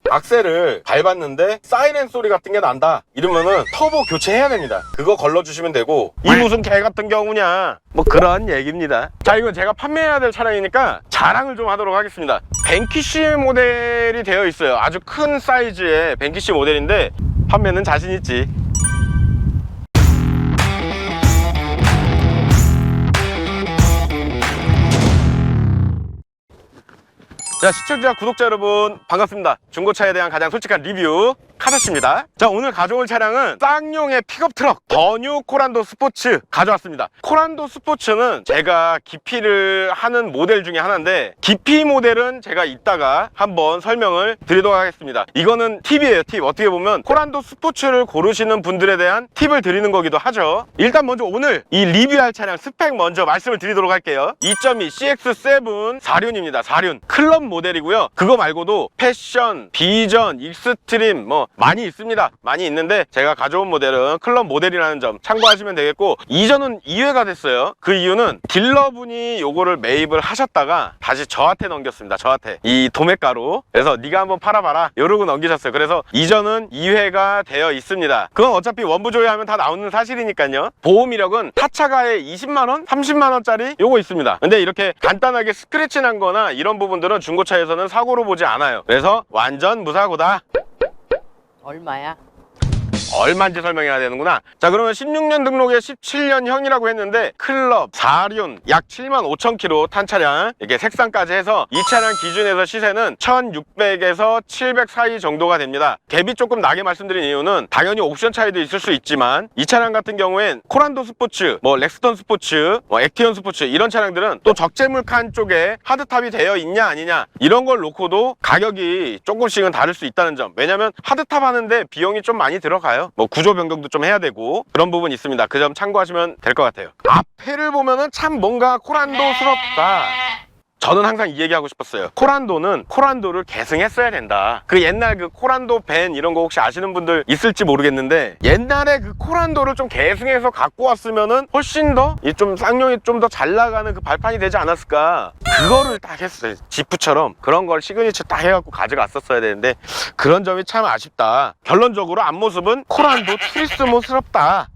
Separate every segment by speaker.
Speaker 1: 악셀을 밟았는데 사이렌 소리 같은 게 난다 이러면은 터보 교체해야 됩니다. 그거 걸러주시면 되고, 이 무슨 개 같은 경우냐 뭐 그런 얘기입니다. 자, 이건 제가 판매해야 될 차량이니까 자랑을 좀 하도록 하겠습니다. 벤키시 모델이 되어 있어요. 아주 큰 사이즈의 벤키시 모델인데 판매는 자신 있지. 자, 시청자, 구독자 여러분 반갑습니다. 중고차에 대한 가장 솔직한 리뷰 카자씨입니다. 자, 오늘 가져올 차량은 쌍용의 픽업 트럭 더뉴 코란도 스포츠 가져왔습니다. 코란도 스포츠는 제가 기피를 하는 모델 중에 하나인데, 기피 모델은 제가 이따가 한번 설명을 드리도록 하겠습니다. 이거는 팁이에요, 팁. 어떻게 보면 코란도 스포츠를 고르시는 분들에 대한 팁을 드리는 거기도 하죠. 일단 먼저 오늘 이 리뷰할 차량 스펙 먼저 말씀을 드리도록 할게요. 2.2 CX7 4륜입니다. 4륜 클럽 모델이고요. 그거 말고도 패션, 비전, 익스트림 뭐 많이 있습니다. 많이 있는데 제가 가져온 모델은 클럽 모델이라는 점 참고하시면 되겠고, 이전은 2회가 됐어요. 그 이유는 딜러분이 요거를 매입을 하셨다가 다시 저한테 넘겼습니다. 저한테 이 도매가로. 그래서 네가 한번 팔아봐라 이러고 넘기셨어요. 그래서 이전은 2회가 되어 있습니다. 그건 어차피 원부 조회하면 다 나오는 사실이니까요. 보험 이력은 타차가에 20만원, 30만원짜리 요거 있습니다. 근데 이렇게 간단하게 스크래치 난 거나 이런 부분들은 중고차에서는 사고로 보지 않아요. 그래서 완전 무사고다.
Speaker 2: 얼마야?
Speaker 1: 얼마인지 설명해야 되는구나. 자, 그러면 16년 등록에 17년형이라고 했는데 클럽 4륜 약 75,000km 탄 차량, 이렇게 색상까지 해서 이 차량 기준에서 시세는 1,600에서 700 사이 정도가 됩니다. 갭이 조금 나게 말씀드린 이유는 당연히 옵션 차이도 있을 수 있지만, 이 차량 같은 경우엔 코란도 스포츠, 뭐 렉스턴 스포츠, 뭐 액티온 스포츠 이런 차량들은 또 적재물 칸 쪽에 하드탑이 되어 있냐 아니냐 이런 걸 놓고도 가격이 조금씩은 다를 수 있다는 점. 왜냐면 하드탑 하는데 비용이 좀 많이 들어가요. 뭐 구조 변경도 좀 해야 되고 그런 부분이 있습니다. 그 점 참고하시면 될 것 같아요. 앞에를 보면은 참 뭔가 코란도스럽다. 저는 항상 이 얘기하고 싶었어요. 코란도는 코란도를 계승했어야 된다. 그 옛날 그 코란도 밴 이런 거 혹시 아시는 분들 있을지 모르겠는데, 옛날에 그 코란도를 좀 계승해서 갖고 왔으면은 훨씬 더 이 좀 쌍용이 좀 더 잘 나가는 그 발판이 되지 않았을까. 그거를 딱 했어요. 지프처럼 그런 걸 시그니처 딱 해갖고 가져갔었어야 되는데, 그런 점이 참 아쉽다. 결론적으로 앞모습은 코란도 투리스모스럽다.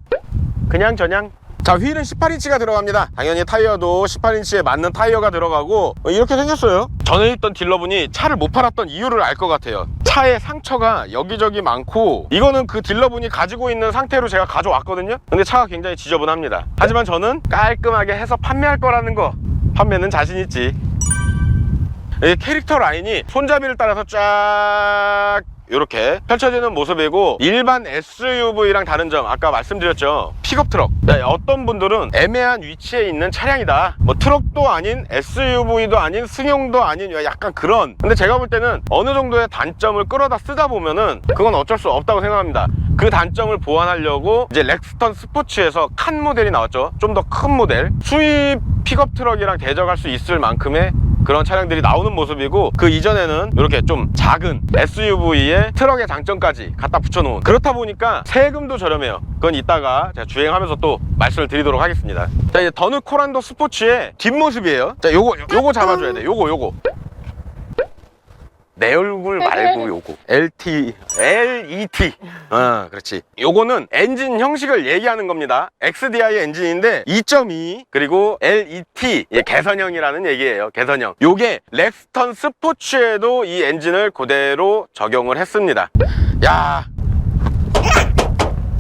Speaker 1: 그냥 저냥. 자, 휠은 18인치가 들어갑니다. 당연히 타이어도 18인치에 맞는 타이어가 들어가고 이렇게 생겼어요. 전에 있던 딜러분이 차를 못 팔았던 이유를 알 것 같아요. 차에 상처가 여기저기 많고, 이거는 그 딜러분이 가지고 있는 상태로 제가 가져왔거든요. 근데 차가 굉장히 지저분합니다. 하지만 저는 깔끔하게 해서 판매할 거라는 거, 판매는 자신 있지. 이 캐릭터 라인이 손잡이를 따라서 쫙 이렇게 펼쳐지는 모습이고, 일반 SUV랑 다른 점 아까 말씀드렸죠. 픽업 트럭. 어떤 분들은 애매한 위치에 있는 차량이다, 뭐 트럭도 아닌 SUV도 아닌 승용도 아닌 약간 그런. 근데 제가 볼 때는 어느 정도의 단점을 끌어다 쓰다 보면은 그건 어쩔 수 없다고 생각합니다. 그 단점을 보완하려고 이제 렉스턴 스포츠에서 칸 모델이 나왔죠. 좀 더 큰 모델, 수입 픽업 트럭이랑 대적할 수 있을 만큼의 그런 차량들이 나오는 모습이고, 그 이전에는 이렇게 좀 작은 SUV에 트럭의 장점까지 갖다 붙여놓은, 그렇다 보니까 세금도 저렴해요. 그건 이따가 제가 주행하면서 또 말씀을 드리도록 하겠습니다. 자, 이제 더뉴 코란도 스포츠의 뒷모습이에요. 자, 요거 잡아줘야 돼. 요거 내 얼굴 말고 요거 LET. 그렇지. 요거는 엔진 형식을 얘기하는 겁니다. XDI 엔진인데 2.2 그리고 LET 개선형이라는 얘기예요. 개선형. 요게 렉스턴 스포츠에도 이 엔진을 그대로 적용을 했습니다. 야,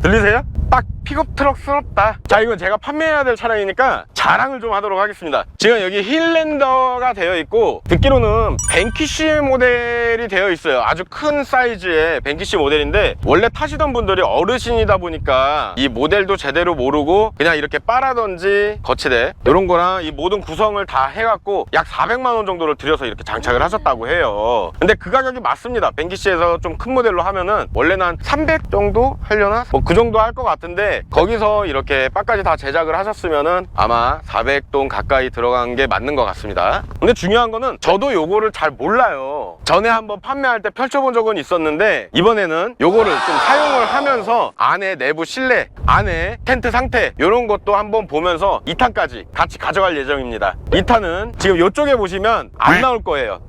Speaker 1: 들리세요? 딱 픽업 트럭스럽다. 자, 이건 제가 판매해야 될 차량이니까 자랑을 좀 하도록 하겠습니다. 지금 여기 힐랜더가 되어 있고, 듣기로는 벤키시 모델이 되어 있어요. 아주 큰 사이즈의 벤키시 모델인데, 원래 타시던 분들이 어르신이다 보니까 이 모델도 제대로 모르고 그냥 이렇게 빨아던지 거치대 이런 거랑 이 모든 구성을 다 해갖고 약 400만원 정도를 들여서 이렇게 장착을 하셨다고 해요. 근데 그 가격이 맞습니다. 벤키시에서 좀 큰 모델로 하면은 원래는 한 300 정도 하려나? 뭐 그 정도 할 것 같은데, 거기서 이렇게 바까지 다 제작을 하셨으면은 아마 400돈 가까이 들어간 게 맞는 것 같습니다. 근데 중요한 거는 저도 요거를 잘 몰라요. 전에 한번 판매할 때 펼쳐본 적은 있었는데, 이번에는 요거를 좀 사용을 하면서 안에 내부 실내, 안에 텐트 상태 이런 것도 한번 보면서 2탄까지 같이 가져갈 예정입니다. 2탄은 지금 이쪽에 보시면 안 나올 거예요.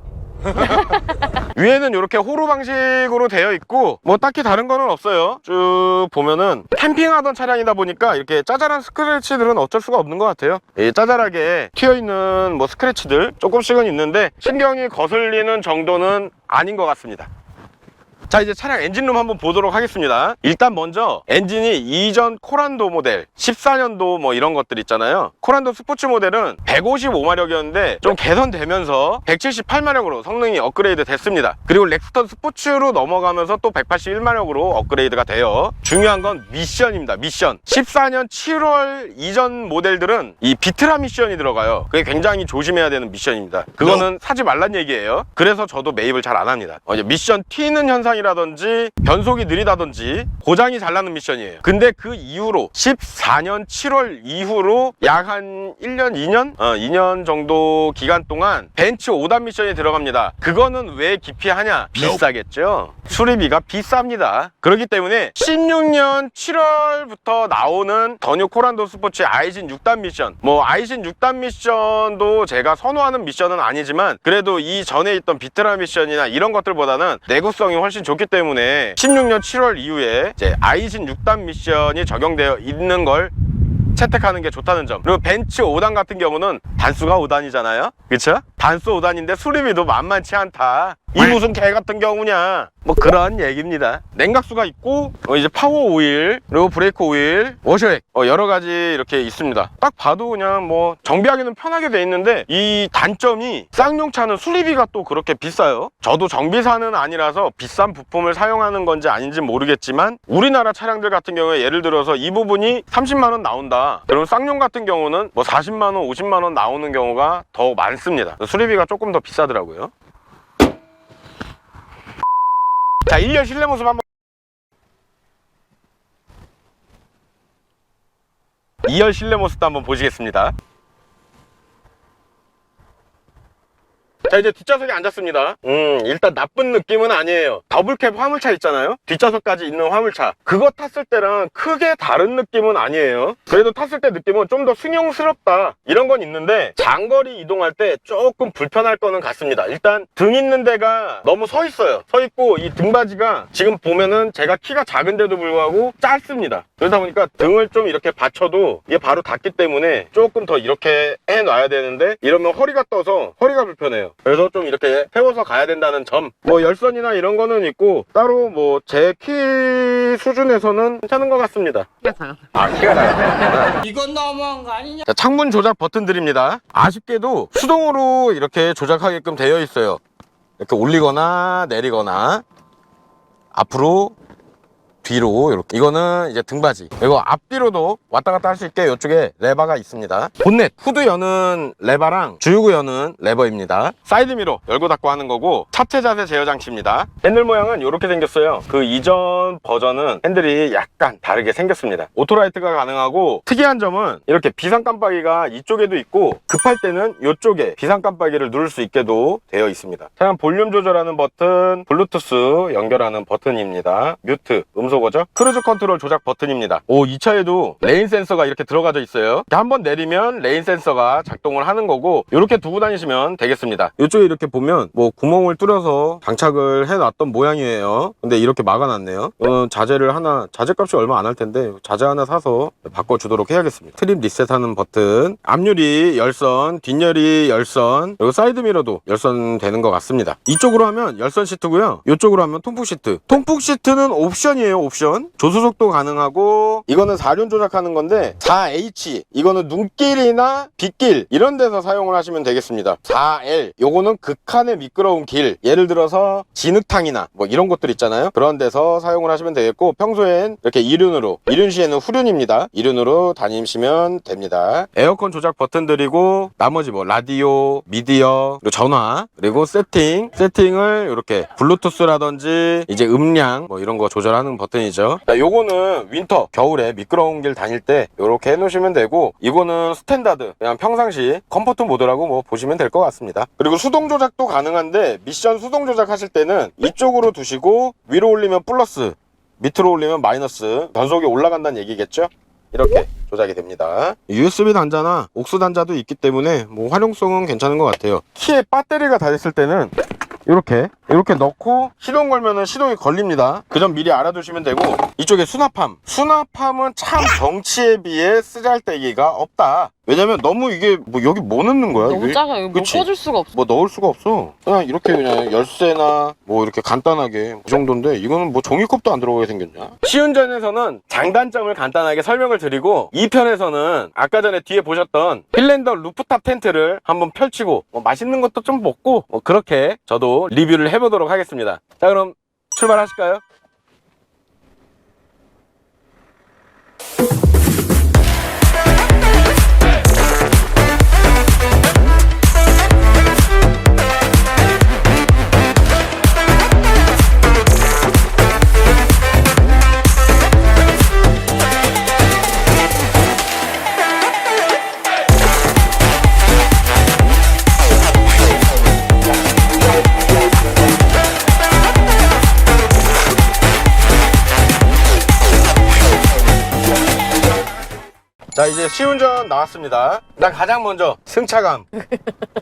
Speaker 1: 위에는 이렇게 호루 방식으로 되어 있고 뭐 딱히 다른 거는 없어요. 쭉 보면은 캠핑하던 차량이다 보니까 이렇게 짜잘한 스크래치들은 어쩔 수가 없는 것 같아요. 이 짜잘하게 튀어있는 뭐 스크래치들 조금씩은 있는데 신경이 거슬리는 정도는 아닌 것 같습니다. 자, 이제 차량 엔진룸 한번 보도록 하겠습니다. 일단 먼저 엔진이 이전 코란도 모델 14년도 뭐 이런 것들 있잖아요. 코란도 스포츠 모델은 155마력이었는데 좀 개선되면서 178마력으로 성능이 업그레이드 됐습니다. 그리고 렉스턴 스포츠로 넘어가면서 또 181마력으로 업그레이드가 돼요. 중요한 건 미션입니다. 미션. 14년 7월 이전 모델들은 이 비트라 미션이 들어가요. 그게 굉장히 조심해야 되는 미션입니다. 그거는 사지 말란 얘기예요. 그래서 저도 매입을 잘 안 합니다. 이제 미션 튀는 현상 이라든지 변속이 느리다든지 고장이 잘 나는 미션이에요. 근데 그 이후로 14년 7월 이후로 약 한 1년, 2년? 2년 정도 기간 동안 벤츠 5단 미션이 들어갑니다. 그거는 왜 기피하냐? 비싸겠죠? 수리비가 비쌉니다. 그렇기 때문에 16년 7월부터 나오는 더 뉴 코란도 스포츠 아이신 6단 미션, 뭐 아이신 6단 미션도 제가 선호하는 미션은 아니지만 그래도 이 전에 있던 비트라 미션이나 이런 것들보다는 내구성이 훨씬 좋기 때문에 16년 7월 이후에 이제 아이신 6단 미션이 적용되어 있는 걸 채택하는 게 좋다는 점. 그리고 벤츠 5단 같은 경우는 단수가 5단이잖아요. 그쵸? 단수 5단인데 수리비도 만만치 않다. 이 무슨 개 같은 경우냐, 뭐 그런 얘기입니다. 냉각수가 있고 이제 파워 오일, 그리고 브레이크 오일, 워셔액 여러 가지 이렇게 있습니다. 딱 봐도 그냥 뭐 정비하기는 편하게 돼 있는데 이 단점이 쌍용차는 수리비가 또 그렇게 비싸요. 저도 정비사는 아니라서 비싼 부품을 사용하는 건지 아닌지 모르겠지만 우리나라 차량들 같은 경우에 예를 들어서 이 부분이 30만원 나온다, 그럼 쌍용 같은 경우는 뭐 40만원 50만원 나오는 경우가 더 많습니다. 수리비가 조금 더 비싸더라고요. 자, 1열 실내 모습 한번. 2열 실내 모습도 한번 보시겠습니다. 자, 이제 뒷좌석에 앉았습니다. 일단 나쁜 느낌은 아니에요. 더블캡 화물차 있잖아요. 뒷좌석까지 있는 화물차, 그거 탔을 때랑 크게 다른 느낌은 아니에요. 그래도 탔을 때 느낌은 좀 더 승용스럽다 이런 건 있는데 장거리 이동할 때 조금 불편할 거는 같습니다. 일단 등 있는 데가 너무 서 있어요. 서 있고 이 등받이가 지금 보면은 제가 키가 작은데도 불구하고 짧습니다. 그러다 보니까 등을 좀 이렇게 받쳐도 이게 바로 닿기 때문에 조금 더 이렇게 해놔야 되는데 이러면 허리가 떠서 허리가 불편해요. 그래서 좀 이렇게 세워서 가야 된다는 점. 뭐 열선이나 이런 거는 있고 따로 뭐 제 키 수준에서는 괜찮은 것 같습니다.
Speaker 2: 키가 작아.
Speaker 1: 아, 키가 작아.
Speaker 3: 이건 너무한 거 아니냐?
Speaker 1: 자, 창문 조작 버튼들입니다. 아쉽게도 수동으로 이렇게 조작하게끔 되어 있어요. 이렇게 올리거나 내리거나 앞으로 뒤로 이렇게. 이거는 이제 등받이. 그리고 앞뒤로도 왔다 갔다 할 수 있게 이쪽에 레버가 있습니다. 본넷 후드 여는 레버랑 주유구 여는 레버입니다. 사이드미러 열고 닫고 하는 거고 차체 자세 제어 장치입니다. 핸들 모양은 이렇게 생겼어요. 그 이전 버전은 핸들이 약간 다르게 생겼습니다. 오토라이트가 가능하고 특이한 점은 이렇게 비상 깜빡이가 이쪽에도 있고 급할 때는 이쪽에 비상 깜빡이를 누를 수 있게도 되어 있습니다. 차량 볼륨 조절하는 버튼, 블루투스 연결하는 버튼입니다. 뮤트, 음소 거죠? 크루즈 컨트롤 조작 버튼입니다. 이 차에도 레인 센서가 이렇게 들어가져 있어요. 한번 내리면 레인 센서가 작동을 하는 거고 이렇게 두고 다니시면 되겠습니다. 이쪽에 이렇게 보면 뭐 구멍을 뚫어서 장착을 해놨던 모양이에요. 근데 이렇게 막아놨네요. 자재를 하나, 자재값이 얼마 안 할 텐데 자재 하나 사서 바꿔주도록 해야겠습니다. 트립 리셋하는 버튼, 앞유리 열선, 뒷유리 열선, 그리고 사이드미러도 열선 되는 것 같습니다. 이쪽으로 하면 열선 시트고요. 이쪽으로 하면 통풍 시트. 통풍 시트는 옵션이에요. 옵션. 조수석도 가능하고 이거는 4륜 조작하는 건데 4H 이거는 눈길이나 빗길 이런 데서 사용을 하시면 되겠습니다. 4L 요거는 극한의 미끄러운 길, 예를 들어서 진흙탕이나 뭐 이런 곳들 있잖아요. 그런 데서 사용을 하시면 되겠고 평소엔 이렇게 2륜으로, 2륜 시에는 후륜입니다. 2륜으로 다니시면 됩니다. 에어컨 조작 버튼들이고 나머지 뭐 라디오, 미디어, 그리고 전화, 그리고 세팅을 이렇게 블루투스라든지 이제 음량 뭐 이런 거 조절하는 버튼이죠. 자, 요거는 윈터, 겨울에 미끄러운 길 다닐 때 이렇게 해놓으시면 되고 이거는 스탠다드, 그냥 평상시 컴포트 모드라고 뭐 보시면 될 것 같습니다. 그리고 수동 조작도 가능한데 미션 수동 조작하실 때는 이쪽으로 두시고 위로 올리면 플러스, 밑으로 올리면 마이너스, 변속이 올라간다는 얘기겠죠? 이렇게 조작이 됩니다. USB 단자나 옥스 단자도 있기 때문에 뭐 활용성은 괜찮은 것 같아요. 키에 배터리가 다 됐을 때는 이렇게 넣고 시동 걸면은 시동이 걸립니다. 그 점 미리 알아두시면 되고, 이쪽에 수납함은 참 덩치에 비해 쓰잘데기가 없다. 왜냐면 너무 이게 뭐 여기 뭐 넣는 거야?
Speaker 2: 너무
Speaker 1: 이게?
Speaker 2: 작아. 이거 뭐
Speaker 1: 그치?
Speaker 2: 꽂을 수가 없어.
Speaker 1: 뭐 넣을 수가 없어. 그냥 이렇게 그냥 열쇠나 뭐 이렇게 간단하게 그 정도인데, 이거는 뭐 종이컵도 안 들어가게 생겼냐? 시운전에서는 장단점을 간단하게 설명을 드리고, 2편에서는 아까 전에 뒤에 보셨던 핀란더 루프탑 텐트를 한번 펼치고 뭐 맛있는 것도 좀 먹고 뭐 그렇게 저도 리뷰를 해보도록 하겠습니다. 자, 그럼 출발하실까요? 자, 이제 시운전 나왔습니다. 일단 가장 먼저 승차감.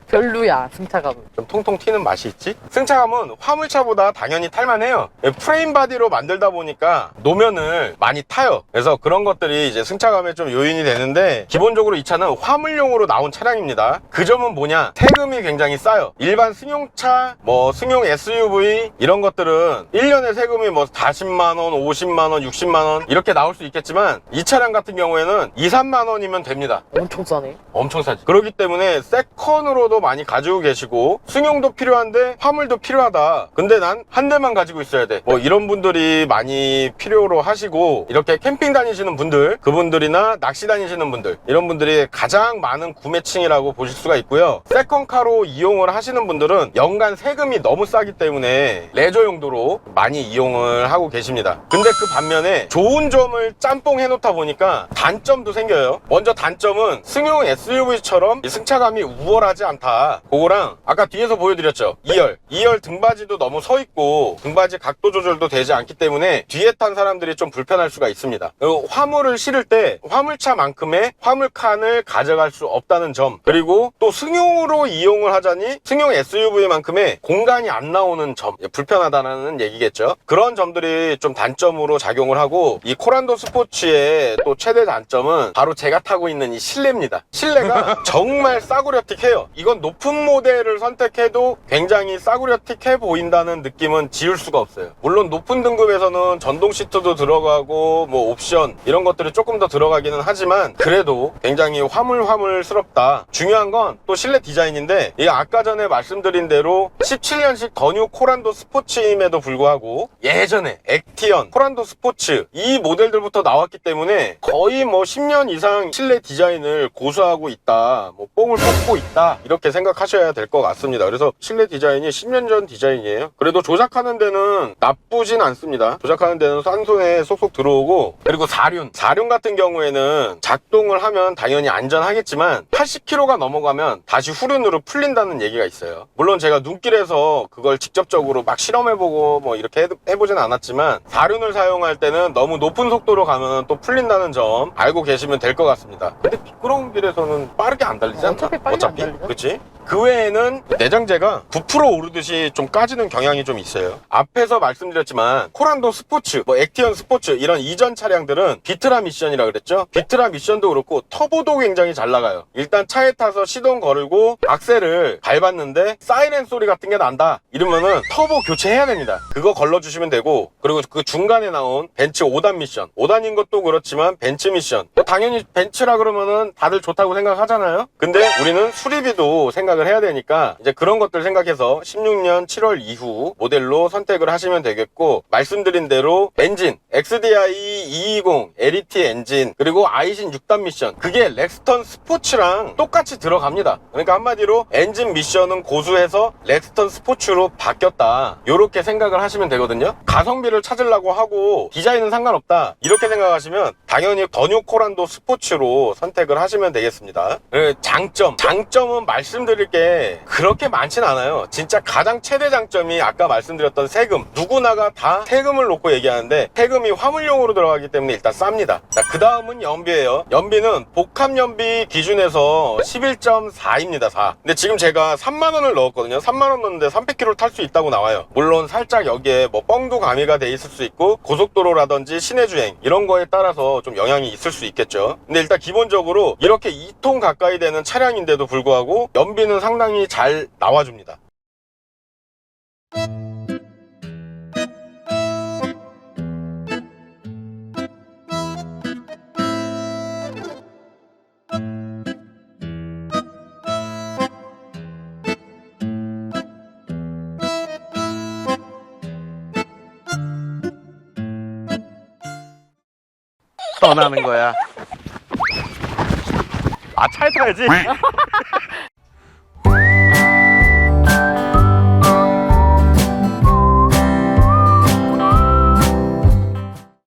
Speaker 2: 별로야, 승차감은.
Speaker 1: 좀 통통 튀는 맛이 있지? 승차감은 화물차보다 당연히 탈만해요. 프레임 바디로 만들다 보니까 노면을 많이 타요. 그래서 그런 것들이 이제 승차감에 좀 요인이 되는데, 기본적으로 이 차는 화물용으로 나온 차량입니다. 그 점은 뭐냐? 세금이 굉장히 싸요. 일반 승용차, 뭐 승용 SUV 이런 것들은 1년에 세금이 뭐 40만원, 50만원, 60만원 이렇게 나올 수 있겠지만, 이 차량 같은 경우에는 2, 3만 원이면 됩니다.
Speaker 2: 엄청 싸네.
Speaker 1: 엄청 싸지. 그렇기 때문에 세컨으로도 많이 가지고 계시고, 승용도 필요한데 화물도 필요하다. 근데 난 한 대만 가지고 있어야 돼. 뭐 이런 분들이 많이 필요로 하시고, 이렇게 캠핑 다니시는 분들, 그분들이나 낚시 다니시는 분들, 이런 분들이 가장 많은 구매층이라고 보실 수가 있고요. 세컨카로 이용을 하시는 분들은 연간 세금이 너무 싸기 때문에 레저 용도로 많이 이용을 하고 계십니다. 근데 그 반면에 좋은 점을 짬뽕 해놓다 보니까 단점도 생겨요. 먼저 단점은 승용 SUV처럼 승차감이 우월하지 않다. 그거랑 아까 뒤에서 보여드렸죠. 2열 등받이도 너무 서 있고 등받이 각도 조절도 되지 않기 때문에 뒤에 탄 사람들이 좀 불편할 수가 있습니다. 그리고 화물을 실을 때 화물차만큼의 화물칸을 가져갈 수 없다는 점, 그리고 또 승용으로 이용을 하자니 승용 SUV만큼의 공간이 안 나오는 점, 불편하다는 얘기겠죠. 그런 점들이 좀 단점으로 작용을 하고, 이 코란도 스포츠의 또 최대 단점은 바로 제가 타고 있는 이 실내입니다. 실내가 정말 싸구려틱해요. 이건 높은 모델을 선택해도 굉장히 싸구려틱해 보인다는 느낌은 지울 수가 없어요. 물론 높은 등급에서는 전동 시트도 들어가고 뭐 옵션 이런 것들이 조금 더 들어가기는 하지만, 그래도 굉장히 화물스럽다. 중요한 건 또 실내 디자인인데, 이 아까 전에 말씀드린 대로 17년식 더 뉴 코란도 스포츠임에도 불구하고 예전에 액티언, 코란도 스포츠 이 모델들부터 나왔기 때문에 거의 뭐 10년 이상 실내 디자인을 고수하고 있다, 뭐 뽕을 뽑고 있다, 이렇게 생각하셔야 될 것 같습니다. 그래서 실내 디자인이 10년 전 디자인이에요. 그래도 조작하는 데는 나쁘진 않습니다. 조작하는 데는 한 손에 쏙쏙 들어오고, 그리고 사륜 같은 경우에는 작동을 하면 당연히 안전하겠지만 80km가 넘어가면 다시 후륜으로 풀린다는 얘기가 있어요. 물론 제가 눈길에서 그걸 직접적으로 막 실험해보고 뭐 이렇게 해보진 않았지만, 사륜을 사용할 때는 너무 높은 속도로 가면 또 풀린다는 점 알고 계시면 될 것 같습니다. 근데 미끄러운 길에서는 빠르게 안 달리지 않나?
Speaker 2: 어차피 빨리 안 달리죠.
Speaker 1: 그치? 그 외에는 내장재가 부풀어 오르듯이 좀 까지는 경향이 좀 있어요. 앞에서 말씀드렸지만 코란도 스포츠, 뭐 액티언 스포츠 이런 이전 차량들은 비트라 미션이라 그랬죠. 비트라 미션도 그렇고 터보도 굉장히 잘 나가요. 일단 차에 타서 시동 걸고 악셀을 밟았는데 사이렌 소리 같은 게 난다 이러면은 터보 교체해야 됩니다. 그거 걸러주시면 되고, 그리고 그 중간에 나온 벤츠 5단 미션, 5단인 것도 그렇지만 벤츠 미션, 뭐 당연히 벤츠라 그러면은 다들 좋다고 생각하잖아요. 근데 우리는 수리비도 생각을 해야 되니까 이제 그런 것들 생각해서 16년 7월 이후 모델로 선택을 하시면 되겠고, 말씀드린 대로 엔진 XDI 220 LET 엔진, 그리고 아이신 6단 미션, 그게 렉스턴 스포츠랑 똑같이 들어갑니다. 그러니까 한마디로 엔진 미션은 고수해서 렉스턴 스포츠로 바뀌었다, 이렇게 생각을 하시면 되거든요. 가성비를 찾으려고 하고 디자인은 상관없다 이렇게 생각하시면 당연히 더 뉴 코란도 스포츠로 선택을 하시면 되겠습니다. 장점은 말씀드릴 말씀드릴 게 그렇게 많진 않아요. 진짜 가장 최대 장점이 아까 말씀드렸던 세금. 누구나가 다 세금을 놓고 얘기하는데 세금이 화물용으로 들어가기 때문에 일단 쌉니다. 자, 그 다음은 연비예요. 연비는 복합연비 기준에서 11.4입니다. 4. 근데 지금 제가 3만원을 넣었거든요. 3만원 넣었는데 300km 탈 수 있다고 나와요. 물론 살짝 여기에 뭐 뻥도 가미가 돼 있을 수 있고 고속도로라든지 시내주행 이런 거에 따라서 좀 영향이 있을 수 있겠죠. 근데 일단 기본적으로 이렇게 2톤 가까이 되는 차량인데도 불구하고 연비는 상당히 잘 나와줍니다. 떠나는 거야. 아, 차에 타야지.